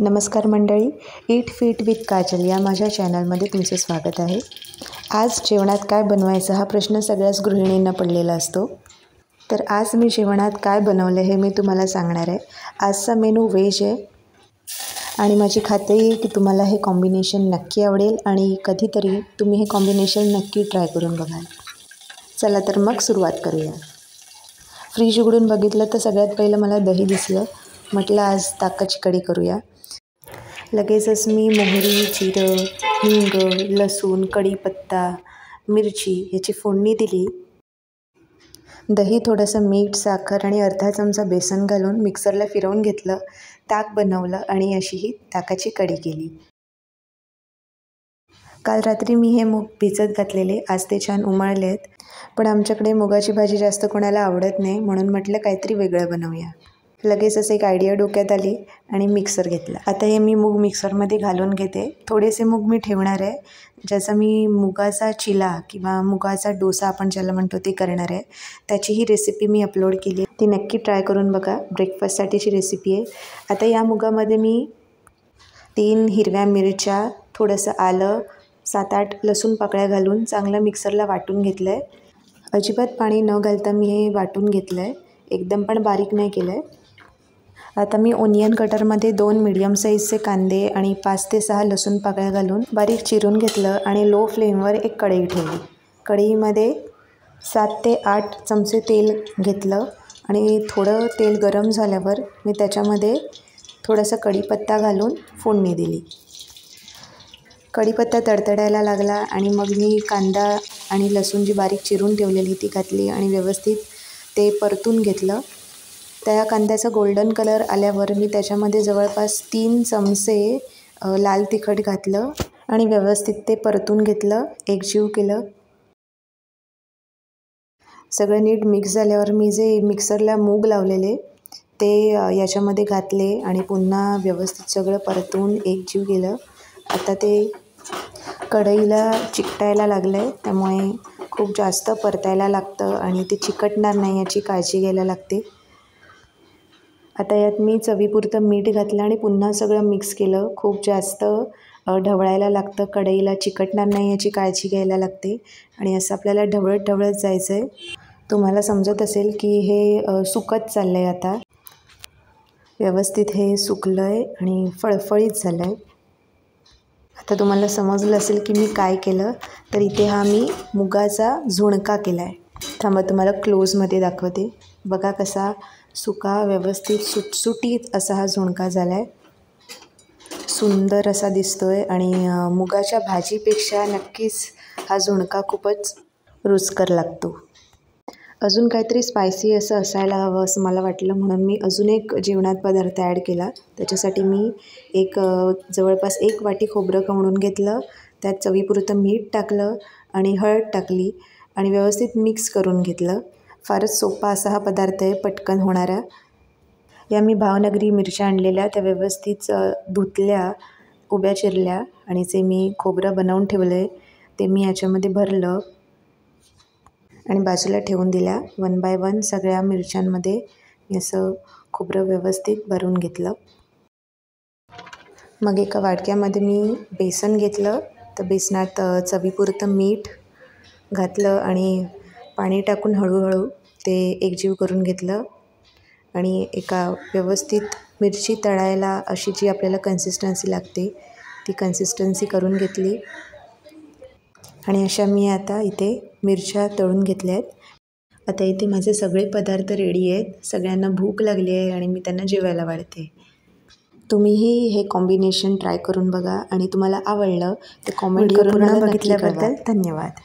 नमस्कार मंडळी, ईट fit with Kajal या माझ्या चॅनलमध्ये तुमचे स्वागत आहे। आज जेवणात काय बनवायचं हा प्रश्न सगळ्याच गृहिणींना पडलेला असतो। तर आज मी जेवणात काय बनवलं हे मी तुम्हाला सांगणार आहे। आजचा मेनू व्हेज आहे आणि माझी खात्री आहे की तुम्हाला हे कॉम्बिनेशन नक्की आवडेल आणि कधीतरी तुम्ही हे कॉम्बिनेशन नक्की ट्राय करून बघाल। चला तर मग सुरुवात करूया। फ्रीज उघडून बघितलं तर सगळ्यात पहिलं मला दही दिसलं। म्हटलं आज ताकाची कढी करूया। लगेचच मी मोहरी, जिरं, हिंग, लसूण, कढीपत्ता, मिरची याची फोडणी दिली। दही, थोडंसं मीठ, साखर आणि अर्धा चमचा बेसन घालून मिक्सरला फिरवून घेतलं। ताक बनवलं आणि अशी ही ताकाची कढी केली। काल रात्री मी हे मूग भिजत घातलेले, आज ते छान उमळले आहेत। पण आमच्याकडे मुगाची भाजी जास्त कोणाला आवडत नाही, म्हणून म्हटलं काहीतरी वेगळं बनवूया। लगेच असं एक आयडिया डोक्यात आली आणि मिक्सर घेतला। आता हे मी मूग मिक्सरमध्ये घालून घेते। थोडेसे मूग मी ठेवणार आहे, ज्याचा मी मुगाचा चिला किंवा मुगाचा डोसा आपण ज्याला म्हणतो ते करणार आहे। त्याची ही रेसिपी मी अपलोड केली, ती नक्की ट्राय करून बघा। ब्रेकफास्टसाठीची रेसिपी आहे। आता या मुगामध्ये मी 3 हिरव्या मिरच्या, थोडंसं आलं, 7-8 लसूण पाकळ्या घालून चांगलं मिक्सरला वाटून घेतलं आहे। अजिबात पाणी न घालता मी हे वाटून घेतलं आहे, एकदम पण बारीक नाही केलं आहे। आता मी ओनियन कटरमध्ये 2 मीडियम साईजचे कांदे आणि 5 ते 6 लसूण पाकळ्या घालून बारीक चिरून घेतलं आणि लो फ्लेमवर एक कढई ठेवली। कढईमध्ये 7 ते 8 चमचे तेल घेतलं आणि थोडं तेल गरम झाल्यावर मी त्याच्यामध्ये थोडासा कढीपत्ता घालून फोडणी दिली। कढीपत्ता तडतडायला लागला आणि मग मी कांदा आणि लसूण जी बारीक चिरून ठेवलेली ती घातली आणि व्यवस्थित ते परतून घेतलं। त्या कांद्याचा गोल्डन कलर आल्यावर मी त्याच्यामध्ये जवळपास 3 चमचे लाल तिखट घातलं आणि व्यवस्थित ते परतून घेतलं, एकजीव केलं। सगळं नीट मिक्स झाल्यावर मी जे मिक्सरला मूग लावलेले ते याच्यामध्ये घातले आणि पुन्हा व्यवस्थित सगळं परतून एकजीव केलं। आता ते कढईला चिकटायला लागलं आहे, त्यामुळे खूप जास्त परतायला लागतं आणि ते चिकटणार नाही याची काळजी घ्यायला लागते। आता यात मी चवीपुरतं मीठ घातलं आणि पुन्हा सगळं मिक्स केलं। खूप जास्त ढवळायला लागतं, कढईला चिकटणार नाही याची काळजी घ्यायला लागते आणि असं आपल्याला ढवळत ढवळत जायचं आहे। तुम्हाला समजत असेल की हे सुकत चाललं आहे। आता व्यवस्थित हे सुकलं आहे आणि फळफळीत झालं आहे। आता तुम्हाला समजलं असेल की मी काय केलं, तर इथे हा मी मुगाचा झुणका केला आहे। थांबा तुम्हाला क्लोजमध्ये दाखवते। बघा कसा सुका व्यवस्थित सुटसुटीत असा हा झुणका झाला आहे, सुंदर असा दिसतो आहे आणि मुगाच्या भाजीपेक्षा नक्कीच हा झुणका खूपच रुचकर लागतो। अजून काहीतरी स्पायसी असं असायला हवं असं मला वाटलं, म्हणून मी अजून एक जेवणात पदार्थ ॲड केला। त्याच्यासाठी मी जवळपास 1 वाटी खोबरं खवणून घेतलं, त्यात चवीपुरतं मीठ टाकलं आणि हळद टाकली आणि व्यवस्थित मिक्स करून घेतलं। फारच सोपा असा हा पदार्थ आहे, पटकन होणारा। या मी भावनगरी मिरच्या आणलेल्या, त्या व्यवस्थित धुतल्या, उभ्या चिरल्या आणि जे मी खोबरं बनवून ठेवलं आहे ते मी याच्यामध्ये भरलं आणि बाजूला ठेवून दिल्या। 1 बाय 1 सगळ्या मिरच्यांमध्ये मी असं खोबरं व्यवस्थित भरून घेतलं। मग एका वाडक्यामध्ये मी बेसन घेतलं, तर बेसनात चवीपुरतं मीठ घातलं आणि पाणी टाकून हळूहळू ते एकजीव करून घेतलं आणि एका व्यवस्थित मिरची तळायला अशी जी आपल्याला कन्सिस्टन्सी लागते ती कन्सिस्टन्सी करून घेतली आणि अशा मी आता इथे मिरच्या तळून घेतल्या आहेत। आता इथे माझे सगळे पदार्थ रेडी आहेत, सगळ्यांना भूक लागली आहे आणि मी त्यांना जेवायला वाढते। तुम्हीही हे कॉम्बिनेशन ट्राय करून बघा आणि तुम्हाला आवडलं तर कॉमेंट करून मला नक्की कळवा। धन्यवाद।